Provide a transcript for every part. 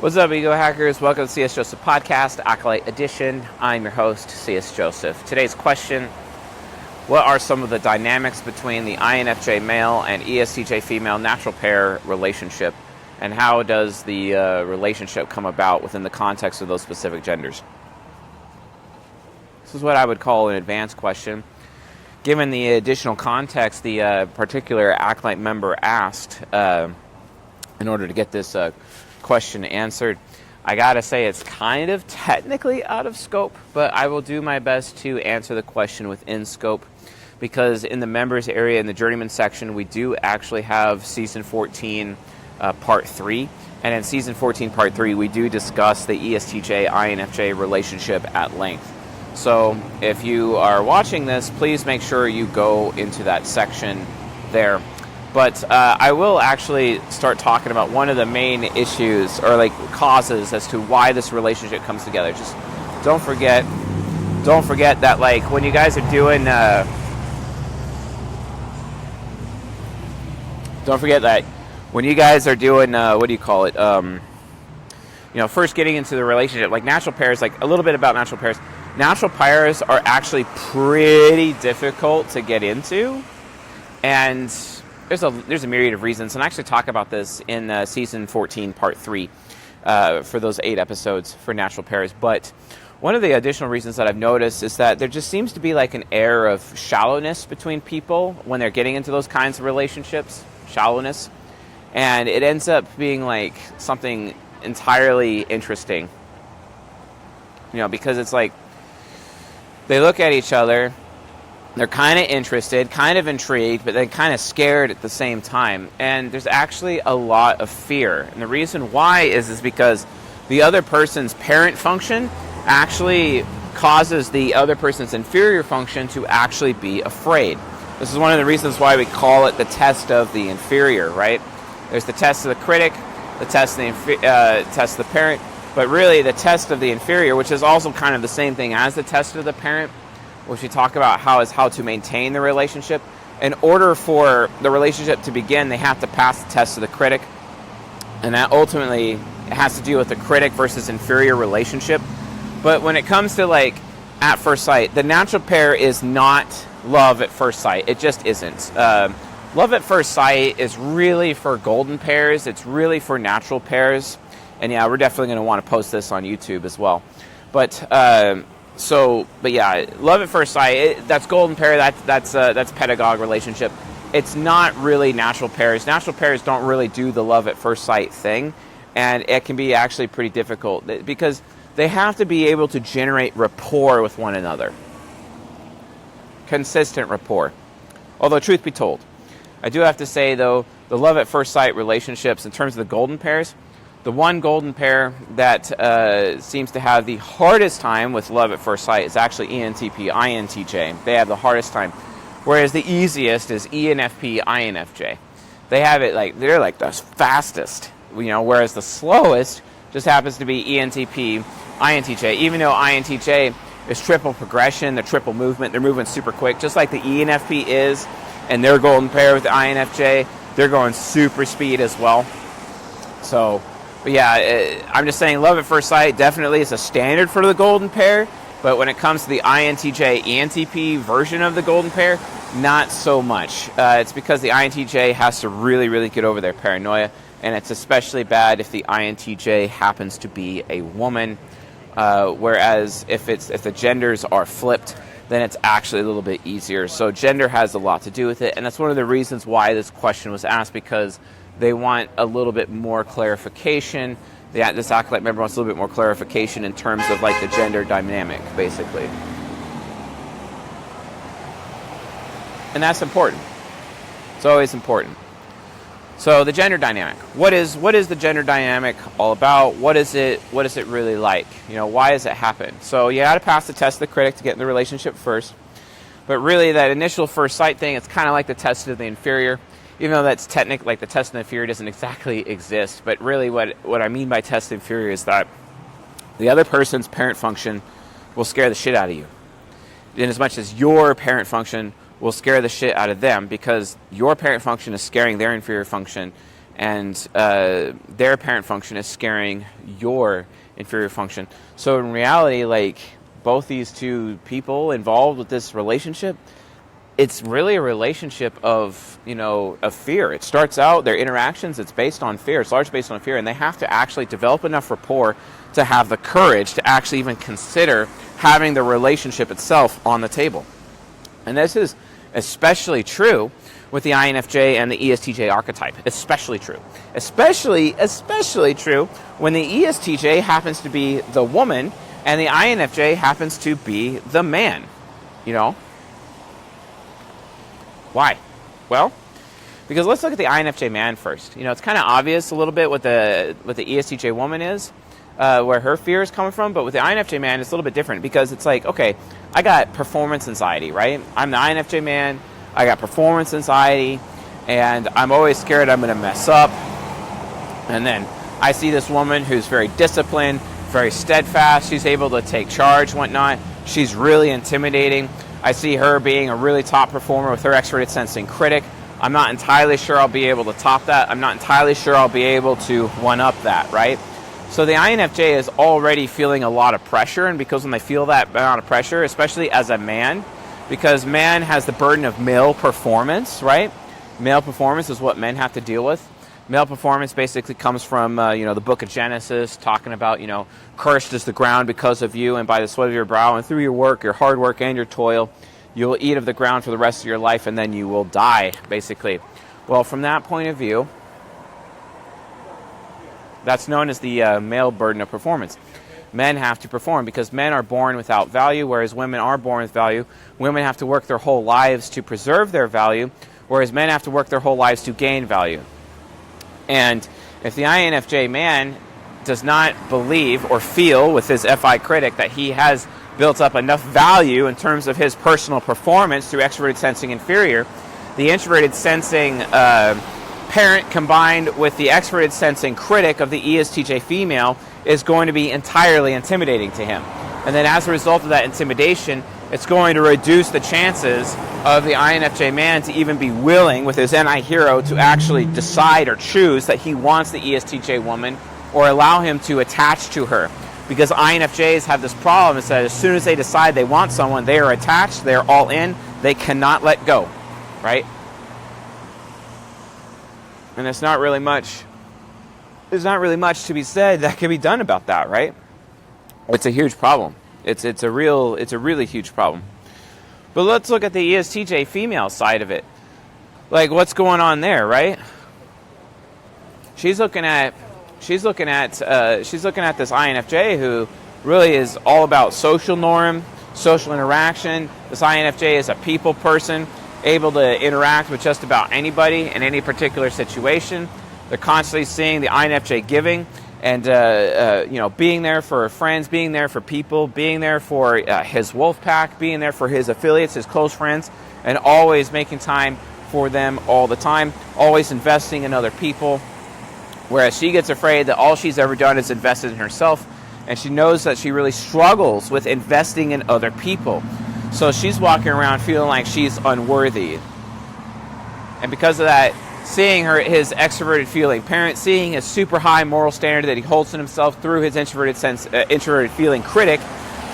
What's up, Ego Hackers? Welcome to CS Joseph Podcast, Acolyle Edition. I'm your host, CS Joseph. Today's question: what are some of the dynamics between the INFJ male and ESTJ female natural pair relationship, and how does the relationship come about within the context of those specific genders? This is what I would call an advanced question. Given the additional context the particular Acolyle member asked in order to get this question answered, I gotta say it's kind of technically out of scope, but I will do my best to answer the question within scope, because in the members area in the journeyman section we do actually have season 14 part 3, and in season 14 part 3 we do discuss the ESTJ INFJ relationship at length. So if you are watching this, please make sure you go into that section there. But I will actually start talking about one of the main issues or causes as to why this relationship comes together. Just don't forget that when you guys are doing what do you call it? First getting into the relationship, like natural pairs, like a little bit about natural pairs. Natural pairs are actually pretty difficult to get into, and there's a myriad of reasons, and I actually talk about this in season 14, part 3, for those 8 episodes for natural pairs. But one of the additional reasons that I've noticed is that there just seems to be like an air of shallowness between people when they're getting into those kinds of relationships, shallowness, and it ends up being like something entirely interesting, because it's like they look at each other. They're kind of interested, kind of intrigued, but then kind of scared at the same time. And there's actually a lot of fear. And the reason why is because the other person's parent function actually causes the other person's inferior function to actually be afraid. This is one of the reasons why we call it the test of the inferior, right? There's the test of the critic, the test of the parent, but really the test of the inferior, which is also kind of the same thing as the test of the parent, which we talk about how to maintain the relationship. In order for the relationship to begin, they have to pass the test of the critic, and that ultimately has to do with the critic versus inferior relationship. But when it comes to at first sight, the natural pair is not love at first sight. It just isn't. Love at first sight is really for golden pairs. It's really for natural pairs, and yeah, we're definitely going to want to post this on YouTube as well. But love at first sight, that's golden pair, that's pedagogue relationship. It's not really natural pairs. Natural pairs don't really do the love at first sight thing, and it can be actually pretty difficult because they have to be able to generate rapport with one another. Consistent rapport. Although, truth be told, I do have to say, though, the love at first sight relationships, in terms of the golden pairs, the one golden pair that seems to have the hardest time with love at first sight is actually ENTP, INTJ. They have the hardest time. Whereas the easiest is ENFP, INFJ. They have it they're the fastest, whereas the slowest just happens to be ENTP, INTJ. Even though INTJ is triple progression, they're triple movement, they're moving super quick, just like the ENFP is, and their golden pair with the INFJ, they're going super speed as well. So, but yeah, I'm just saying love at first sight definitely is a standard for the golden pair, but when it comes to the INTJ ENTP version of the golden pair, not so much. It's because the INTJ has to really, really get over their paranoia, and it's especially bad if the INTJ happens to be a woman, whereas if the genders are flipped, then it's actually a little bit easier. So gender has a lot to do with it, and that's one of the reasons why this question was asked, because they want a little bit more clarification. This Acolyte member wants a little bit more clarification in terms of the gender dynamic, basically. And that's important. It's always important. So the gender dynamic. What is the gender dynamic all about? What is it really like? Why does it happen? So you got to pass the test of the critic to get in the relationship first. But really that initial first sight thing, it's kind of like the test of the inferior. Even though that's technically, the test of the inferior doesn't exactly exist, but really what I mean by test of the inferior is that the other person's parent function will scare the shit out of you, in as much as your parent function will scare the shit out of them, because your parent function is scaring their inferior function, and their apparent function is scaring your inferior function. So in reality, like, both these two people involved with this relationship, it's really a relationship of, of fear. It starts out, their interactions, it's based on fear. It's largely based on fear, and they have to actually develop enough rapport to have the courage to actually even consider having the relationship itself on the table. And this is especially true with the INFJ and the ESTJ archetype. Especially true. Especially true when the ESTJ happens to be the woman and the INFJ happens to be the man. Why? Well, because let's look at the INFJ man first. It's kind of obvious a little bit what the ESTJ woman is, where her fear is coming from, but with the INFJ man, it's a little bit different because it's like, okay, I got performance anxiety, right? I'm the INFJ man, I got performance anxiety, and I'm always scared I'm going to mess up. And then I see this woman who's very disciplined, very steadfast, she's able to take charge, whatnot. She's really intimidating. I see her being a really top performer with her extroverted sensing critic. I'm not entirely sure I'll be able to top that. I'm not entirely sure I'll be able to one-up that, right? So the INFJ is already feeling a lot of pressure, and because when they feel that amount of pressure, especially as a man, because man has the burden of male performance, right? Male performance is what men have to deal with. Male performance basically comes from, the book of Genesis, talking about, cursed is the ground because of you, and by the sweat of your brow, and through your work, your hard work, and your toil, you will eat of the ground for the rest of your life, and then you will die, basically. Well, from that point of view, that's known as the male burden of performance. Men have to perform because men are born without value, whereas women are born with value. Women have to work their whole lives to preserve their value, whereas men have to work their whole lives to gain value. And if the INFJ man does not believe or feel with his FI critic that he has built up enough value in terms of his personal performance through extroverted sensing inferior, the introverted sensing parent combined with the extroverted sensing critic of the ESTJ female is going to be entirely intimidating to him. And then as a result of that intimidation, it's going to reduce the chances of the INFJ man to even be willing, with his NI hero, to actually decide or choose that he wants the ESTJ woman or allow him to attach to her. Because INFJs have this problem, is that as soon as they decide they want someone, they are attached, they are all in, they cannot let go, right? And there's not really much to be said that can be done about that, right? It's a huge problem. It's a really huge problem. But let's look at the ESTJ female side of it. Like, what's going on there, right? She's looking at this INFJ who really is all about social norm, social interaction. This INFJ is a people person, able to interact with just about anybody in any particular situation. They're constantly seeing the INFJ giving and being there for friends, being there for people, being there for his wolf pack, being there for his affiliates, his close friends, and always making time for them all the time, always investing in other people. Whereas she gets afraid that all she's ever done is invested in herself, and she knows that she really struggles with investing in other people. So she's walking around feeling like she's unworthy. And because of that, seeing his extroverted feeling parent, seeing his super high moral standard that he holds in himself through his introverted feeling critic,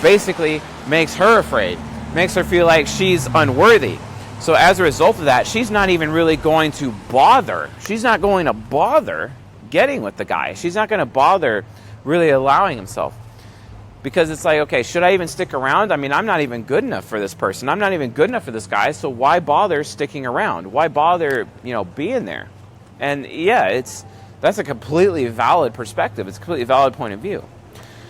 basically makes her afraid, makes her feel like she's unworthy. So as a result of that, she's not even really going to bother. She's not going to bother getting with the guy. She's not going to bother really allowing himself. Because it's like, okay, should I even stick around? I mean, I'm not even good enough for this person. I'm not even good enough for this guy, so why bother sticking around? Why bother, being there? And yeah, that's a completely valid perspective. It's a completely valid point of view.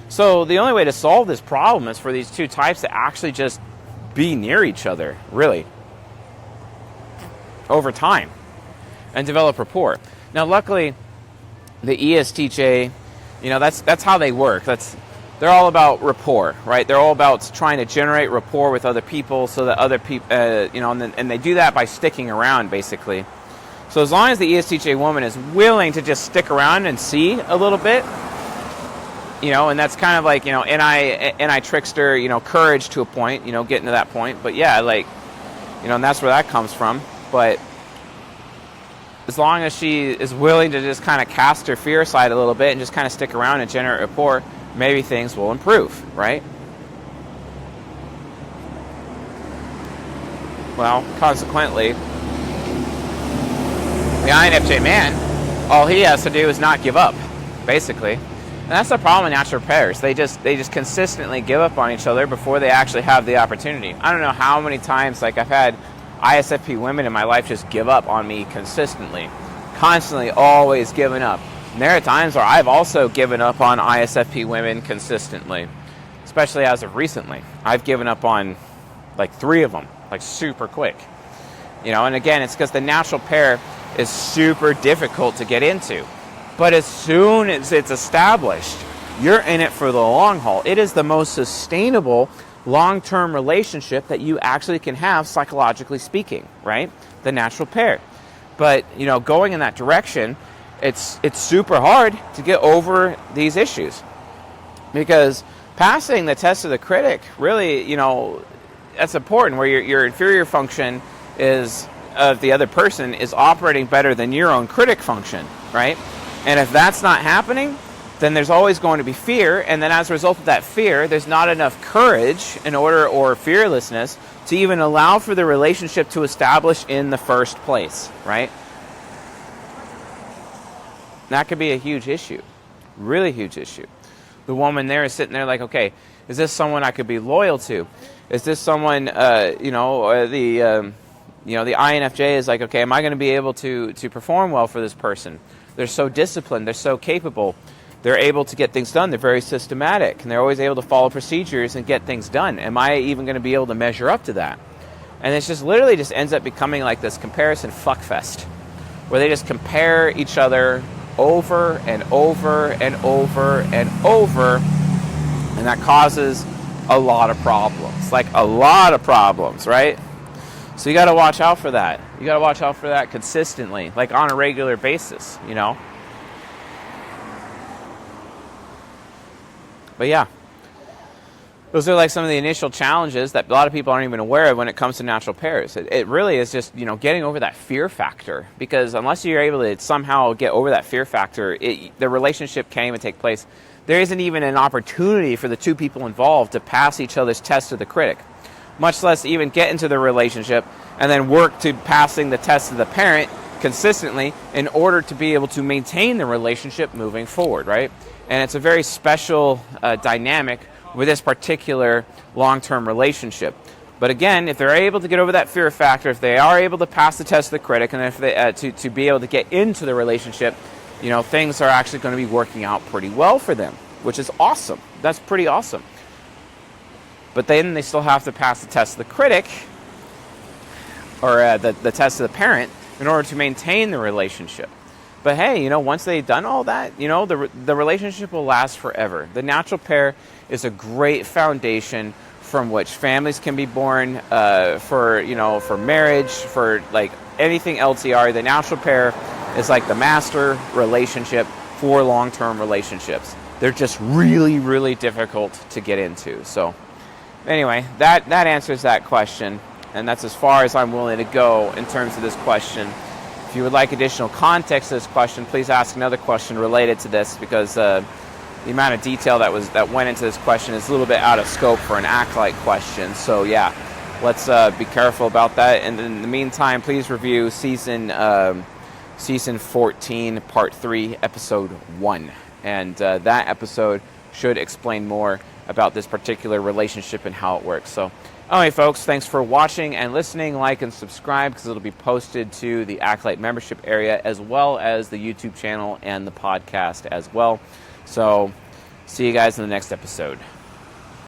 So the only way to solve this problem is for these two types to actually just be near each other, really, over time, and develop rapport. Now, luckily, the ESTJ, that's how they work. They're all about rapport, right? They're all about trying to generate rapport with other people so that other people, and they do that by sticking around, basically. So as long as the ESTJ woman is willing to just stick around and see a little bit, and that's kind of like, NI trickster, courage to a point, getting to that point. But yeah, and that's where that comes from. But as long as she is willing to just kind of cast her fear aside a little bit and just kind of stick around and generate rapport, maybe things will improve, right? Well, consequently, the INFJ man, all he has to do is not give up, basically. And that's the problem with natural pairs. They just consistently give up on each other before they actually have the opportunity. I don't know how many times, like, I've had ISFP women in my life just give up on me consistently, constantly, always giving up. And there are times where I've also given up on ISFP women consistently, especially as of recently. I've given up on like 3 of them, like super quick. You know, and again, it's because the natural pair is super difficult to get into. But as soon as it's established, you're in it for the long haul. It is the most sustainable long-term relationship that you actually can have, psychologically speaking, right? The natural pair. But, you know, going in that direction, it's super hard to get over these issues. Because passing the test of the critic, really, you know, that's important, where your inferior function is of the other person is operating better than your own critic function, right? And if that's not happening, then there's always going to be fear, and then as a result of that fear, there's not enough courage or fearlessness to even allow for the relationship to establish in the first place, right? That could be a huge issue, really huge issue. The woman there is sitting there like, okay, is this someone I could be loyal to? Is this someone, the INFJ is like, okay, am I going to be able to perform well for this person? They're so disciplined, they're so capable, they're able to get things done, they're very systematic, and they're always able to follow procedures and get things done. Am I even going to be able to measure up to that? And it's just literally just ends up becoming like this comparison fuckfest, where they just compare each other over and over and over and over, and that causes a lot of problems, like a lot of problems, right? So you got to watch out for that. You got to watch out for that consistently, like on a regular basis, you know? But yeah, those are like some of the initial challenges that a lot of people aren't even aware of when it comes to natural pairs. It really is just, you know, getting over that fear factor, because unless you're able to somehow get over that fear factor, the relationship can't even take place. There isn't even an opportunity for the two people involved to pass each other's test of the critic, much less even get into the relationship and then work to passing the test of the parent consistently in order to be able to maintain the relationship moving forward, right? And it's a very special dynamic with this particular long-term relationship. But again, if they're able to get over that fear factor, if they are able to pass the test of the critic, and if they to be able to get into the relationship, you know, things are actually going to be working out pretty well for them, which is awesome. That's pretty awesome. But then they still have to pass the test of the critic, or the test of the parent, in order to maintain the relationship. But hey, you know, once they've done all that, you know, the relationship will last forever. The natural pair is a great foundation from which families can be born, for marriage, for like anything LTR. The natural pair is like the master relationship for long-term relationships. They're just really, really difficult to get into. So anyway, that answers that question, and that's as far as I'm willing to go in terms of this question. If you would like additional context to this question, please ask another question related to this, because the amount of detail that went into this question is a little bit out of scope for an Acolyle question. So yeah, let's be careful about that. And in the meantime, please review season 14, part 3, episode 1, and that episode should explain more about this particular relationship and how it works. So anyway, folks, thanks for watching and listening. Like and subscribe, because it'll be posted to the Acolyle membership area, as well as the YouTube channel and the podcast as well. So see you guys in the next episode.